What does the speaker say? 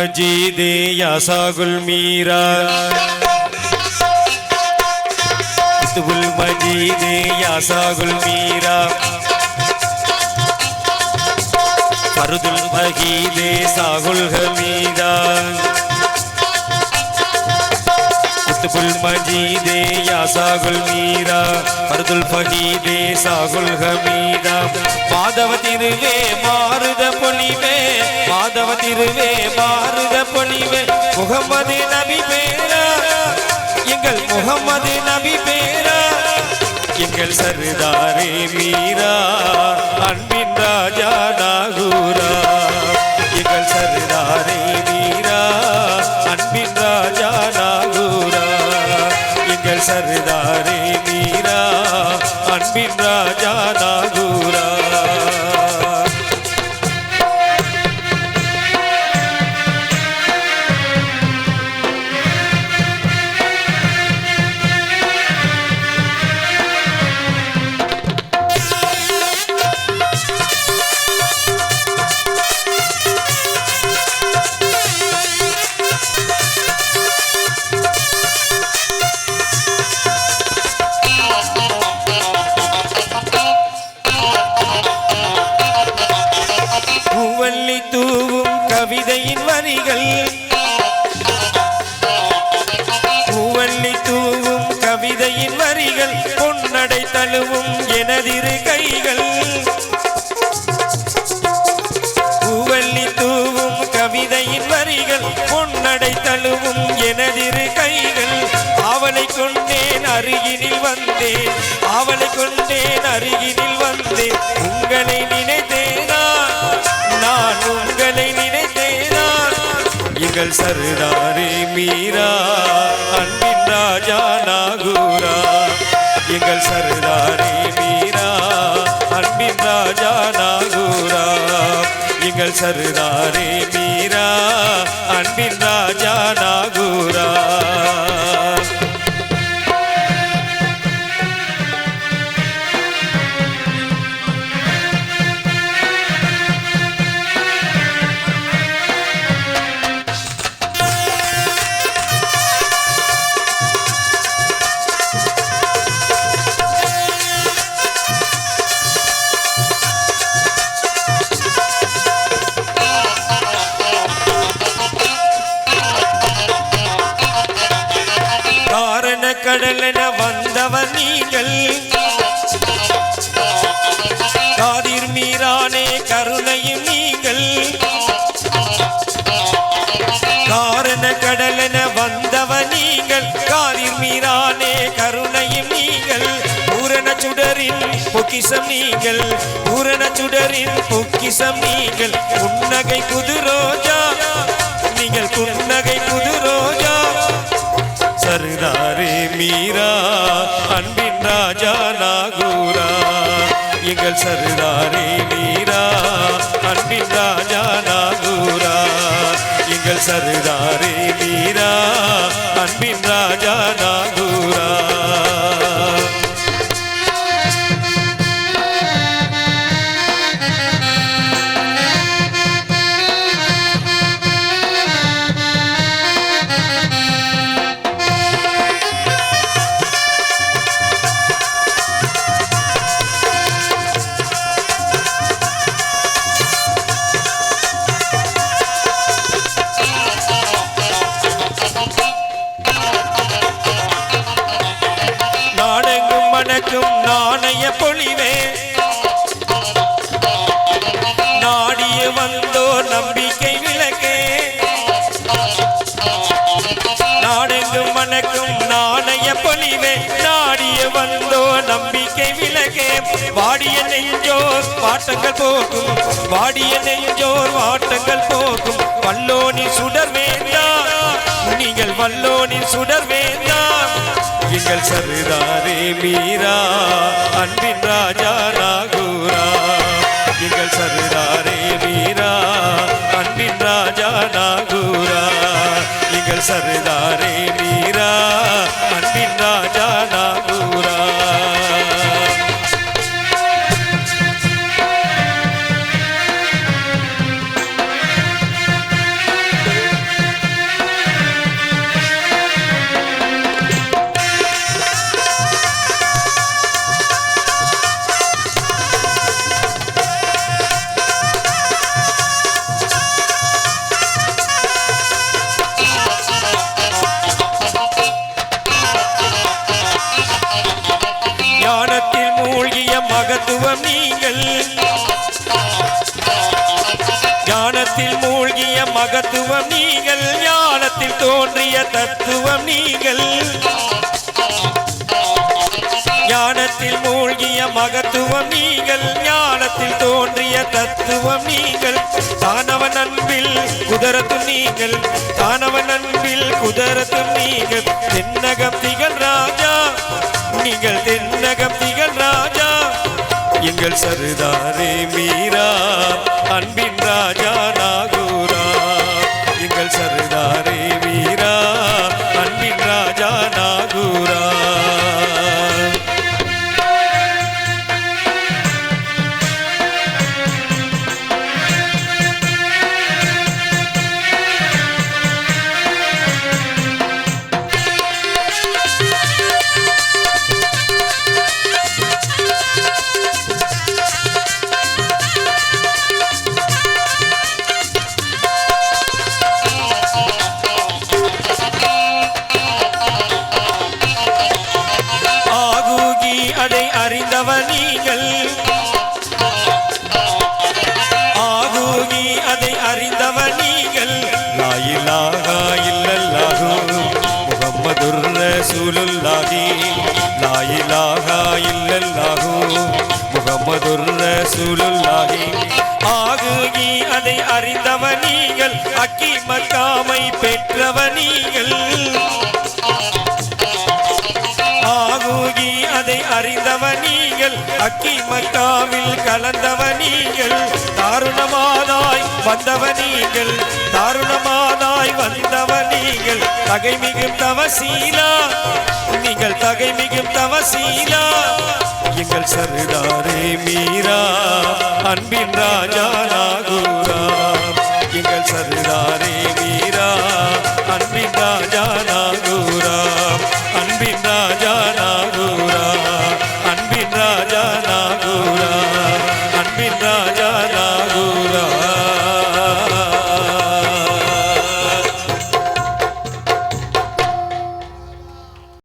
المجيد يا ساق الميرا قطب المجيد يا ساق الميرا فرد المجيد ساق الحميدا قطب المجيد يا ساق الميرا فرد الفقيد ساق الحميدا மாதவ திருவே மாறுத பொலிவே மாதவ திருவே மாறுத பொலிவே முகமது நபி பேரா எங்கள் முகமது நபி பேரா எங்கள் சர்தாரே மீரா அன்பின் ராஜா நாகூரா எங்கள் சர்தாரே மீரா அன்பின் ராஜா நாகூரா எங்கள் சர்தாரே மீரா அன்பின் ராஜா நாகூரா கவிதையின் வரிகள் பூவள்ளி தூவும் கவிதையின் வரிகள் பொன்னடை தழுவும் எனதிரு கைகள் பூவள்ளி தூவும் கவிதையின் வரிகள் பொன்னடை தழுவும் எனதிரு கைகள் அவளை கொண்டேன் அருகினில் வந்தேன் அவளை கொண்டேன் அருகினில் வந்தேன் உங்களை நினைத்தேனா நான் உங்களை நினைத்தேனா எங்கள் சர்தாரே மீரா அன்பின் ராஜா நாகூரா எங்கள் சர்தாரே மீரா அன்பின் ராஜா நாகூரா எங்கள் சர்தாரே மீரா அன்பின் ராஜா நாகூரா கடலென வந்தவர் நீங்கள் காதிர் மீரானே கருணையும் நீங்கள் காரண கடலென வந்தவர் நீங்கள் காதிர் மீரானே கருணையும் நீங்கள் பூரண சுடரின் பொக்கிசம் நீங்கள் பூரண சுடரின் பொக்கிசம் நீங்கள் புன்னகை புதுரோஜா நீங்கள் புன்னகை புதுரோஜா சர்தாரே மீரா அன்பின் ராஜா நாகூரா எங்கள் சர்தாரே மீரா அன்பின் ராஜா நாகூரா எங்கள் சர்தாரே மீரா அன்பின் ராஜா நாகூரா நாணய பொழிவே நாடிய வந்தோ நம்பிக்கை விளக்கே நாடெங்கும் மணக்கும் நாணய பொழிவே நாடிய வந்தோ நம்பிக்கை விளக்கே வாடிய நெஞ்சோர் வாட்டங்கள் போகும் வாடிய நெஞ்சோர் வாட்டங்கள் போகும் வல்லோனின் சுடர் வேண்டாம் நீங்கள் வல்லோனின் சுடர் வேண்டாம் எங்கள் சர்தாரே மீரா அன்பின் ராஜா நாகூரா எங்கள் சர்தாரே மீரா அன்பின் ராஜா நாகூரா எங்கள் சர்தாரே மீரா அன்பின் ராஜா நாகூரா ஞானத்தில் மூழ்கிய மகத்துவம் நீங்கள், ஞானத்தில் மூழ்கிய மகத்துவம் நீங்கள், ஞானத்தில் தோன்றிய தத்துவம் நீங்கள், ஞானத்தில் மூழ்கிய மகத்துவம் நீங்கள், ஞானத்தில் தோன்றிய தத்துவம் நீங்கள். தானவன் அன்பில் குதரத்தும் நீங்கள், தானவன் அன்பில் குதரத்தும் நீங்கள். தென்னகம் திகழ் ராஜா நீங்கள், தென்னகம் திகழ் ராஜா எங்கள் சர்தாரே மீரா, அன்பின் ராஜா நாகூரா. எங்கள் சர்தாரே மீரா, அன்பின் ராஜா நாகூரா. அதை அறிந்தவர் நீங்கள், ஆகூகி அதை அறிந்தவர் நீங்கள். லா இலாஹா இல்லல்லாஹு முஹம்மதுர் ரசூலுல்லாஹி, லா இலாஹா இல்லல்லாஹு முஹம்மதுர் ரசூலுல்லாஹி. ஆகூகி அதை அறிந்தவர் நீங்கள், அக்கீமக்காமை பெற்றவர் நீங்கள், ஆகூகி அதை அறிந்தவர் நீங்கள், அக்கி மக்காவில் கலந்தவர் நீங்கள். தாருணமானாய் வந்தவர் நீங்கள், தாருணமானாய் வந்தவர் நீங்கள். தகைமிகும் தவசீலா நீங்கள், தகைமிகும் தவசீலா எங்கள் சர்தாரே மீரா, அன்பின் ராஜா நாகூரா. எங்கள் சர்தாரே மீரா, அன்பின் ராஜா நாகூரா, அன்பின் ராஜா நாகூரா, அன்பின் ராஜா